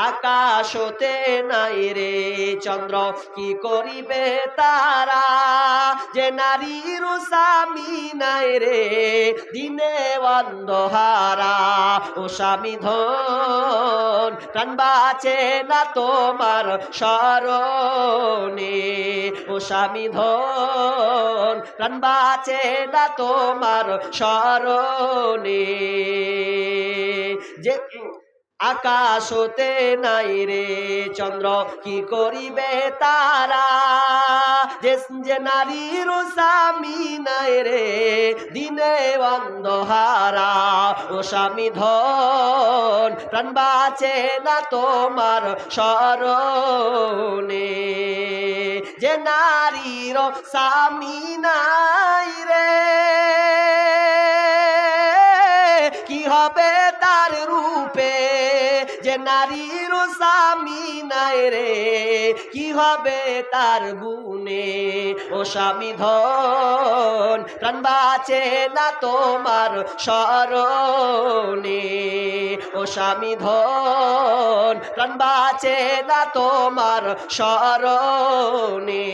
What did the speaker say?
আকাশ হতে নাই রে চন্দ্র কি করিবে তারা, যে নারীর স্বামী নাই রে দিনে অন্ধহারা। ও স্বামী ধন প্রাণ বাঁচে না তোমার স্মরণে, ও স্বামী ধন প্রাণ বাঁচে না তোমার স্মরণে। যে আকাশ হতে নাই রে চন্দ্র কি করিবে তারা, যে নারীর স্বামী নাই রে দিনে অন্ধহারা। ও স্বামী ধন প্রাণ বাঁচে না তোমার স্মরণে, যে নারীর স্বামী নাই রে কি হবে তার রূপে, যে নারীর স্বামী নাই রে কি হবে তার গুণে। ও স্বামী ধন প্রাণ বাঁচে না তোমার স্মরণে, ও স্বামী ধন প্রাণ বাঁচে না তোমার স্মরণে।